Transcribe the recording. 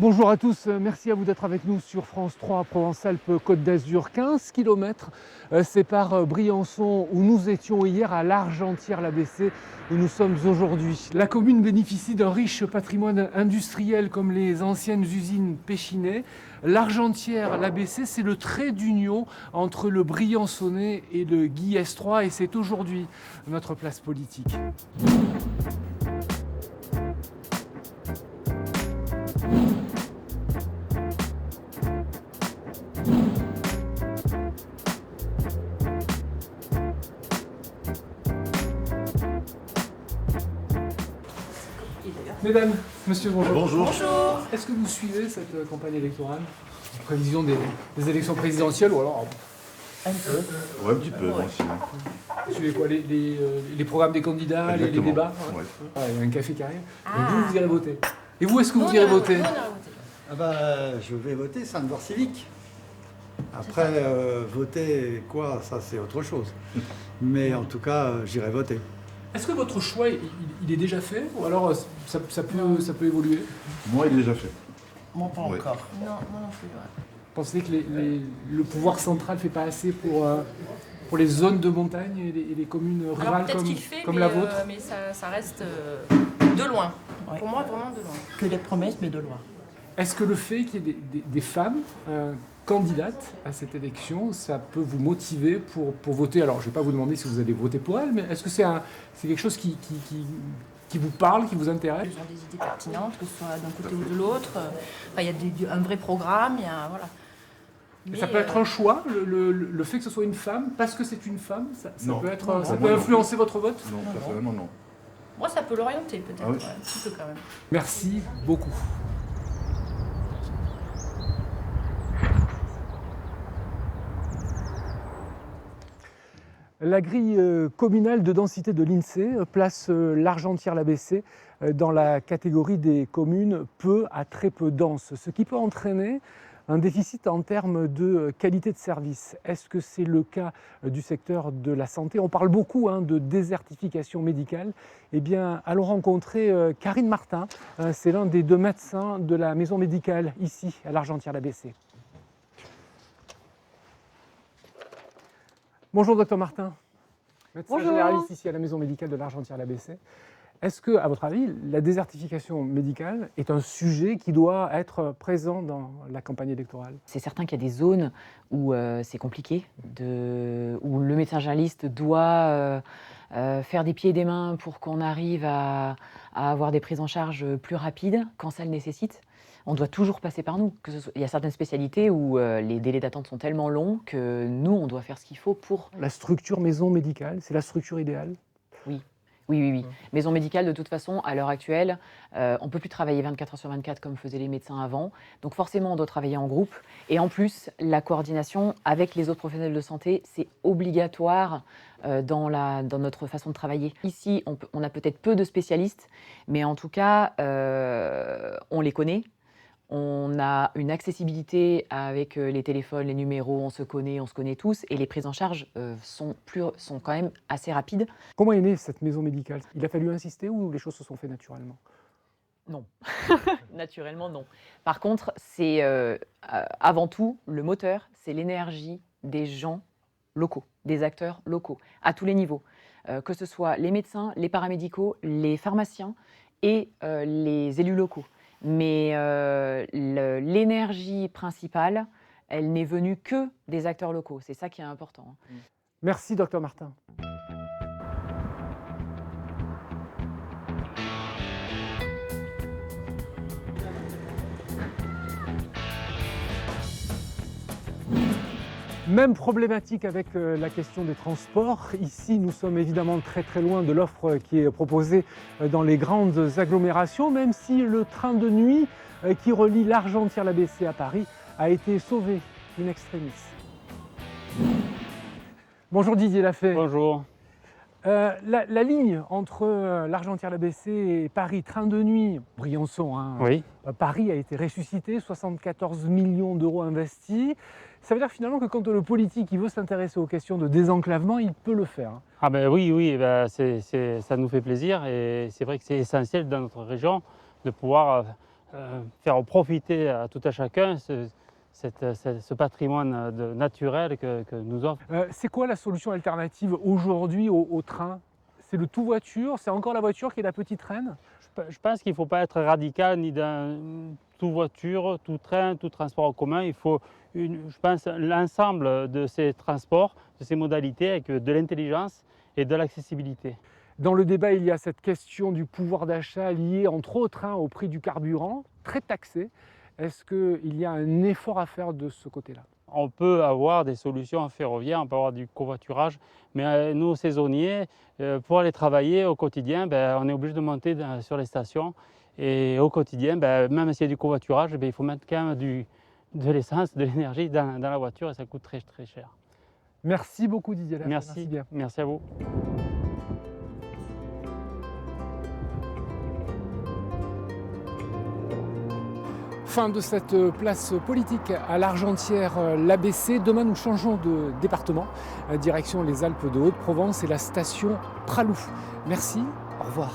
Bonjour à tous, merci à vous d'être avec nous sur France 3 Provence-Alpes-Côte d'Azur. 15 km séparent Briançon où nous étions hier à l'Argentière-la-Bessée où nous sommes aujourd'hui. La commune bénéficie d'un riche patrimoine industriel comme les anciennes usines Péchinet. L'Argentière-la-Bessée, c'est le trait d'union entre le Briançonnais et le Guillestrois et c'est aujourd'hui notre place politique. Mesdames, Monsieur, bonjour. Bonjour. Bonjour. Est-ce que vous suivez cette campagne électorale en prévision des élections présidentielles ou alors Un peu. Ouais, un petit peu, moi aussi. vous suivez quoi les programmes des candidats, les Exactement. débats Ouais. Ah, il y a un café qui arrive. Ah. Et vous irez voter. Et vous, est-ce que Nous, vous on irez ira- voter nous, on ira voter. Ah bah, je vais voter, c'est un devoir civique. Après, voter quoi, ça c'est autre chose. Mais en tout cas, j'irai voter. Est-ce que votre choix, il est déjà fait ou alors ça peut évoluer? Moi, il est déjà fait. Moi, pas Ouais. encore. Non, moi non plus. Ouais. Vous pensez que le pouvoir central ne fait pas assez pour les zones de montagne et les communes Alors rurales peut-être qu'il fait, comme mais, la vôtre? mais ça reste de loin. Ouais. Pour moi, vraiment de loin. Que des promesses, mais de loin. Est-ce que le fait qu'il y ait des femmes candidates à cette élection, ça peut vous motiver pour voter? Alors, je ne vais pas vous demander si vous allez voter pour elle, mais est-ce que c'est quelque chose qui vous parle, qui vous intéresse? Ils ont des idées pertinentes, que ce soit d'un côté ou de l'autre. Enfin, il y a un vrai programme, il y a voilà. Et Mais, ça peut être un choix, le fait que ce soit une femme, parce que c'est une femme, ça Non. peut, être, Non, ça non, peut non. influencer votre vote? Non, personnellement, non. moi, ça peut l'orienter peut-être, Ah oui. ouais, un petit peu quand même. Merci beaucoup. La grille communale de densité de l'INSEE place l'Argentière-la-Bessée dans la catégorie des communes peu à très peu denses, ce qui peut entraîner un déficit en termes de qualité de service. Est-ce que c'est le cas du secteur de la santé? On parle beaucoup de désertification médicale. Eh bien, allons rencontrer Karine Martin. C'est l'un des deux médecins de la maison médicale ici à l'Argentière-la-Bessée. Bonjour docteur Martin, médecin Bonjour. généraliste ici à la maison médicale de l'Argentière-la-Bessée. Est-ce que, à votre avis, la désertification médicale est un sujet qui doit être présent dans la campagne électorale? C'est certain qu'il y a des zones où c'est compliqué, où le médecin généraliste doit faire des pieds et des mains pour qu'on arrive à avoir des prises en charge plus rapides quand ça le nécessite. On doit toujours passer par nous. Il y a certaines spécialités où les délais d'attente sont tellement longs que nous, on doit faire ce qu'il faut pour... La structure maison médicale, c'est la structure idéale? Oui. Maison médicale, de toute façon, à l'heure actuelle, on ne peut plus travailler 24 heures sur 24 comme faisaient les médecins avant. Donc forcément, on doit travailler en groupe. Et en plus, la coordination avec les autres professionnels de santé, c'est obligatoire dans notre façon de travailler. Ici, on a peut-être peu de spécialistes, mais en tout cas, on les connaît. On a une accessibilité avec les téléphones, les numéros, on se connaît tous, et les prises en charge sont quand même assez rapides. Comment est née cette maison médicale? Il a fallu insister ou les choses se sont faites naturellement? Non, naturellement non. Par contre, c'est avant tout le moteur, c'est l'énergie des gens locaux, des acteurs locaux, à tous les niveaux. Que ce soit les médecins, les paramédicaux, les pharmaciens et les élus locaux. Mais l'énergie principale, elle n'est venue que des acteurs locaux. C'est ça qui est important. Merci docteur Martin. Même problématique avec la question des transports. Ici, nous sommes évidemment très très loin de l'offre qui est proposée dans les grandes agglomérations, même si le train de nuit qui relie l'Argentière-la-Bessée à Paris a été sauvé in extremis. Bonjour Didier Lafay. Bonjour. La ligne entre l'Argentière-la-Bessée et Paris, train de nuit, Briançon, Oui. Paris a été ressuscité, 74 millions d'euros investis. Ça veut dire finalement que quand le politique il veut s'intéresser aux questions de désenclavement, il peut le faire. Ah ben oui, ça nous fait plaisir et c'est vrai que c'est essentiel dans notre région de pouvoir faire profiter à tout un chacun ce patrimoine naturel que nous offre. C'est quoi la solution alternative aujourd'hui au train? C'est le tout voiture? C'est encore la voiture qui est la petite reine? Je pense qu'il ne faut pas être radical ni dans tout voiture, tout train, tout transport en commun. Il faut, je pense, l'ensemble de ces transports, de ces modalités avec de l'intelligence et de l'accessibilité. Dans le débat, il y a cette question du pouvoir d'achat liée entre autres au prix du carburant, très taxé. Est-ce qu'il y a un effort à faire de ce côté-là? On peut avoir des solutions ferroviaires, on peut avoir du covoiturage, mais nous, saisonniers, pour aller travailler au quotidien, on est obligé de monter sur les stations. Et au quotidien, même s'il y a du covoiturage, il faut mettre quand même de l'essence, de l'énergie dans la voiture et ça coûte très, très cher. Merci beaucoup Didier Lafay. Merci bien. Merci à vous. Fin de cette place politique à l'Argentière, l'ABC. Demain, nous changeons de département, direction les Alpes de Haute-Provence et la station Pralou. Merci, au revoir.